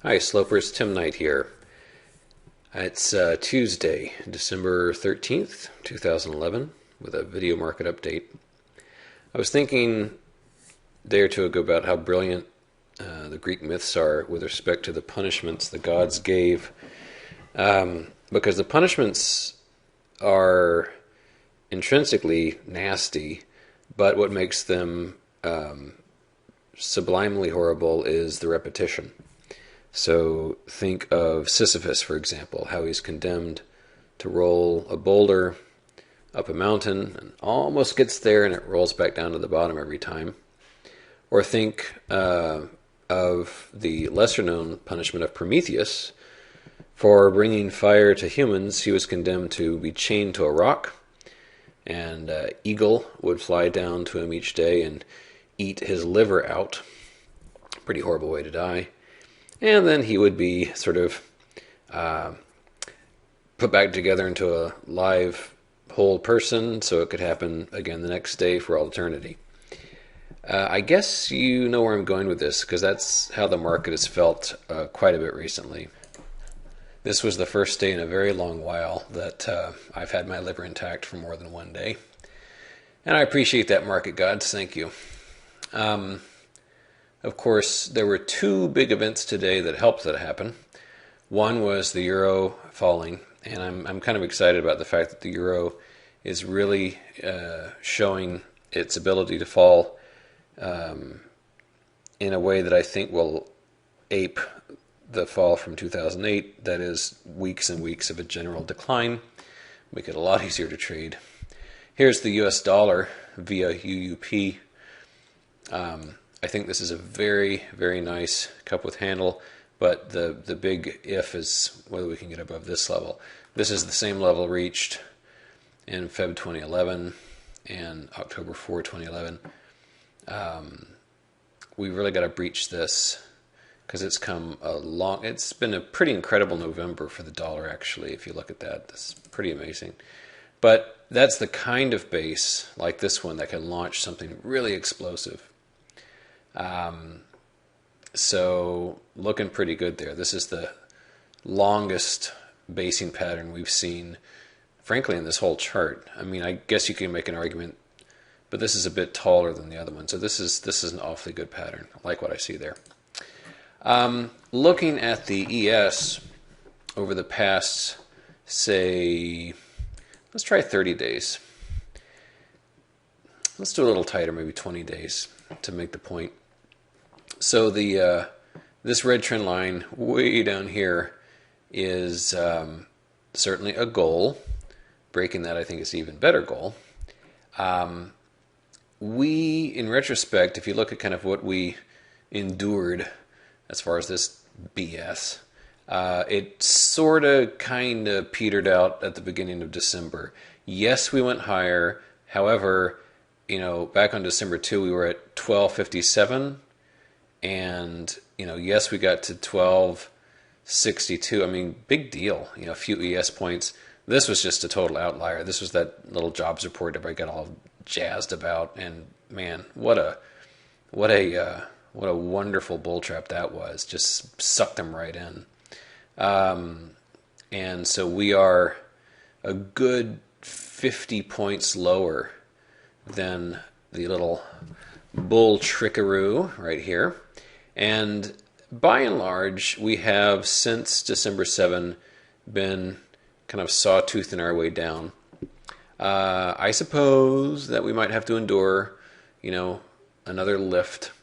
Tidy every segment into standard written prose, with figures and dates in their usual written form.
Hi, Slopers. Tim Knight here. It's Tuesday, December 13th, 2011, with a video market update. I was thinking a day or two ago about how brilliant the Greek myths are with respect to the punishments the gods gave, because the punishments are intrinsically nasty, but what makes them sublimely horrible is the repetition. So think of Sisyphus, for example, how he's condemned to roll a boulder up a mountain and almost gets there and it rolls back down to the bottom every time. Or think of the lesser-known punishment of Prometheus. For bringing fire to humans, he was condemned to be chained to a rock, and an eagle would fly down to him each day and eat his liver out. Pretty horrible way to die. And then he would be sort of put back together into a live, whole person, so it could happen again the next day for all eternity. I guess you know where I'm going with this, because that's how the market has felt quite a bit recently. This was the first day in a very long while that I've had my liver intact for more than one day. And I appreciate that, market gods. Thank you. Of course, there were two big events today that helped that happen. One was the euro falling, and I'm kind of excited about the fact that the euro is really showing its ability to fall in a way that I think will ape the fall from 2008. That is, weeks and weeks of a general decline, make it a lot easier to trade. Here's the US dollar via UUP. I think this is a very, very nice cup with handle, but the big if is whether we can get above this level. This is the same level reached in Feb 2011 and October 4, 2011. We really got to breach this because it's been a pretty incredible November for the dollar, actually, if you look at that. That's pretty amazing. But that's the kind of base, like this one, that can launch something really explosive. So looking pretty good there. This is the longest basing pattern we've seen, frankly, in this whole chart. I mean, I guess you can make an argument, but this is a bit taller than the other one. So this is an awfully good pattern. I like what I see there. Looking at the ES over the past, say, let's try 30 days. Let's do a little tighter, maybe 20 days to make the point. So this red trend line way down here is certainly a goal. Breaking that, I think, is an even better goal. In retrospect, if you look at kind of what we endured as far as this BS, it sort of kind of petered out at the beginning of December. Yes, we went higher. However, back on December 2, we were at 1257. And, yes, we got to 1262. I mean, big deal, a few ES points. This was just a total outlier. This was that little jobs report everybody got all jazzed about. And, man, what a wonderful bull trap that was. Just sucked them right in. And so we are a good 50 points lower than the little bull trickaroo right here. And by and large, we have, since December 7, been kind of sawtoothing our way down. I suppose that we might have to endure, another lift.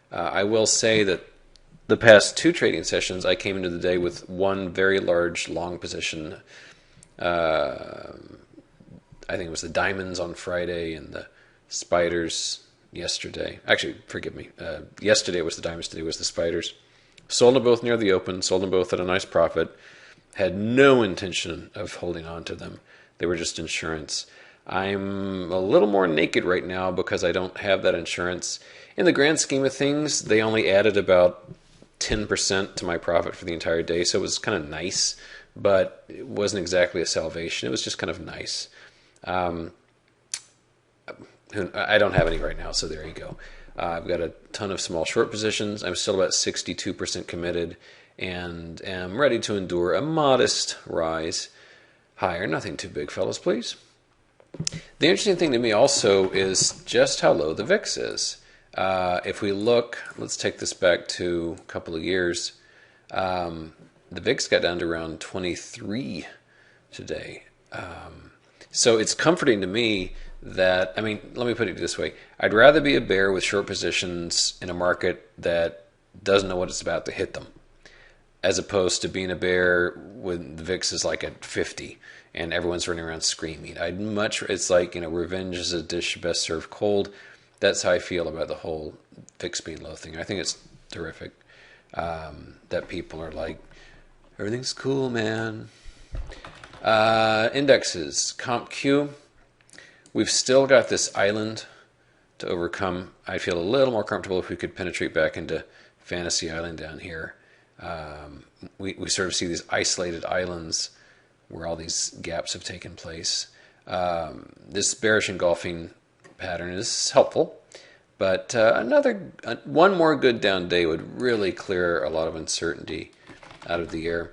I will say that the past two trading sessions, I came into the day with one very large long position. I think it was the diamonds on Friday and the spiders yesterday. Actually, forgive me. Yesterday was the diamonds, today was the spiders. Sold them both near the open, sold them both at a nice profit. Had no intention of holding on to them. They were just insurance. I'm a little more naked right now because I don't have that insurance. In the grand scheme of things, they only added about 10% to my profit for the entire day, so it was kind of nice, but it wasn't exactly a salvation. It was just kind of nice. I don't have any right now, so there you go. I've got a ton of small short positions. I'm still about 62% committed, and am ready to endure a modest rise higher. Nothing too big, fellas, please. The interesting thing to me also is just how low the VIX is. If we look, let's take this back to a couple of years. The VIX got down to around 23 today. So it's comforting to me that, I mean, let me put it this way. I'd rather be a bear with short positions in a market that doesn't know what it's about to hit them, as opposed to being a bear when the VIX is like at 50 and everyone's running around screaming. It's like, revenge is a dish best served cold. That's how I feel about the whole VIX being low thing. I think it's terrific that people are like, everything's cool, man. Indexes, CompQ. We've still got this island to overcome. I feel a little more comfortable if we could penetrate back into Fantasy Island down here. We sort of see these isolated islands where all these gaps have taken place. This bearish engulfing pattern is helpful, but one more good down day would really clear a lot of uncertainty out of the air.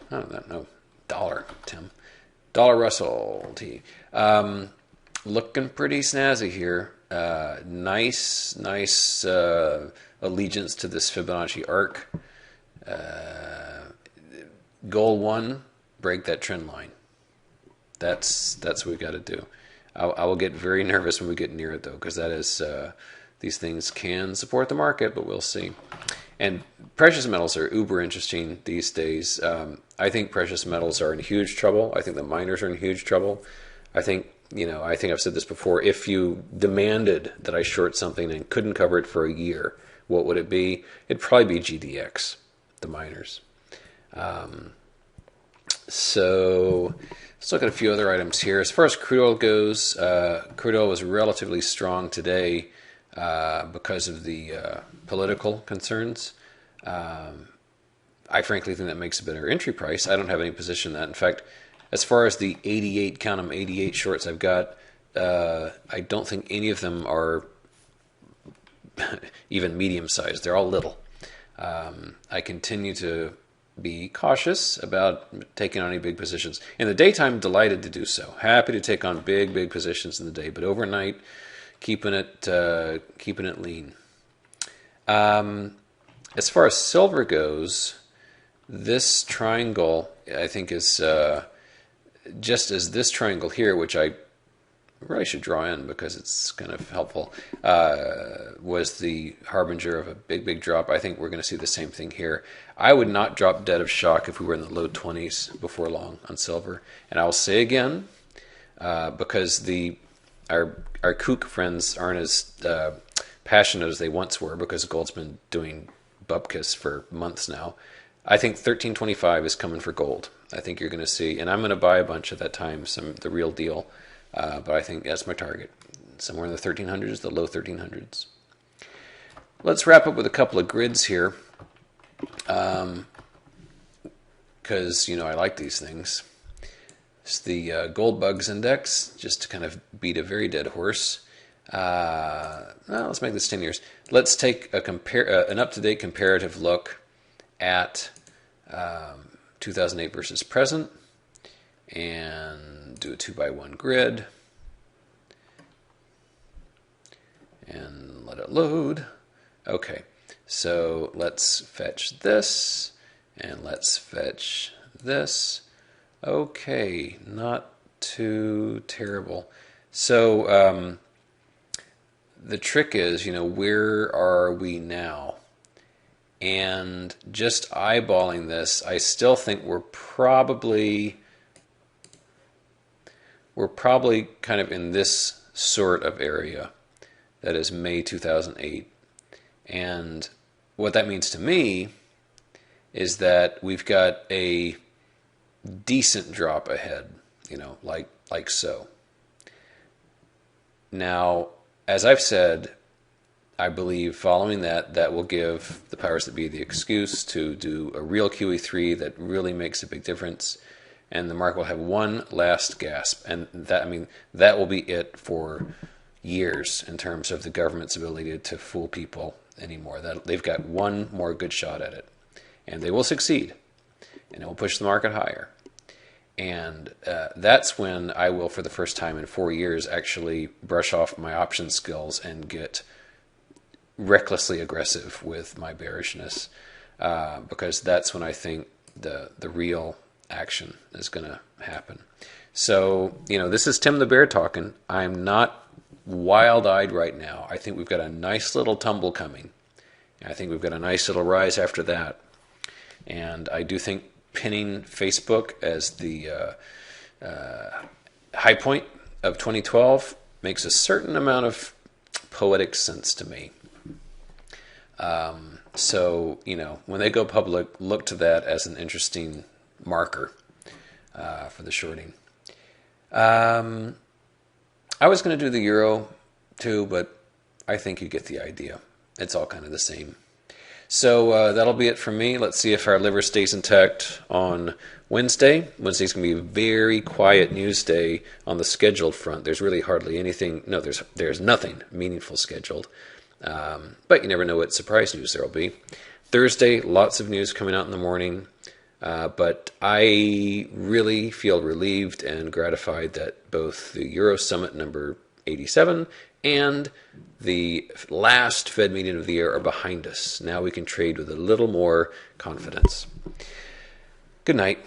I don't know. Dollar, Tim. Dollar Russell T. Looking pretty snazzy here. Nice allegiance to this Fibonacci arc. Goal 1, break that trend line. That's what we've got to do. I will get very nervous when we get near it, though, because that is these things can support the market, but we'll see. And precious metals are uber interesting these days. I think precious metals are in huge trouble. I think the miners are in huge trouble. I think I've said this before. If you demanded that I short something and couldn't cover it for a year, what would it be? It'd probably be GDX, the miners. So let's look at a few other items here. As far as crude oil goes, crude oil was relatively strong today because of the political concerns. I frankly think that makes a better entry price. I don't have any position in that. In fact, as far as the 88, count them, 88 shorts I've got, I don't think any of them are even medium-sized. They're all little. I continue to be cautious about taking on any big positions. In the daytime, delighted to do so. Happy to take on big positions in the day, but overnight, keeping it lean. As far as silver goes, this triangle, I think, is just as this triangle here, which I really should draw in because it's kind of helpful, was the harbinger of a big drop. I think we're going to see the same thing here. I would not drop dead of shock if we were in the low 20s before long on silver. And I'll say again, because our kook friends aren't as passionate as they once were, because gold's been doing bupkis for months now. I think 1325 is coming for gold. I think you're going to see, and I'm going to buy a bunch at that time, the real deal. But I think that's my target, somewhere in the 1300s, the low 1300s. Let's wrap up with a couple of grids here, because I like these things. It's the Gold Bugs Index, just to kind of beat a very dead horse. Let's make this 10 years. Let's take an up-to-date comparative look at 2008 versus present, and do a 2x1 grid, and let it load. Okay, so let's fetch this, and let's fetch this. Okay, not too terrible. So the trick is, where are we now? And just eyeballing this, I still think we're probably kind of in this sort of area. That is May 2008. And what that means to me is that we've got a decent drop ahead, like so. Now, as I've said, I believe following that will give the powers that be the excuse to do a real QE3 that really makes a big difference, and the market will have one last gasp, and that will be it for years in terms of the government's ability to fool people anymore. That they've got one more good shot at it, and they will succeed, and it will push the market higher. And that's when I will, for the first time in 4 years, actually brush off my option skills and get recklessly aggressive with my bearishness, because that's when I think the real action is going to happen. So, this is Tim the Bear talking. I'm not wild-eyed right now. I think we've got a nice little tumble coming. I think we've got a nice little rise after that. And I do think pinning Facebook as the high point of 2012 makes a certain amount of poetic sense to me. So, when they go public, look to that as an interesting marker for the shorting. I was going to do the euro too, but I think you get the idea. It's all kind of the same. So that'll be it from me. Let's see if our liver stays intact on Wednesday. Wednesday's going to be a very quiet news day on the scheduled front. There's really hardly anything. No, there's nothing meaningful scheduled. But you never know what surprise news there will be. Thursday, lots of news coming out in the morning. But I really feel relieved and gratified that both the Euro Summit number 87 and the last Fed meeting of the year are behind us. Now we can trade with a little more confidence. Good night.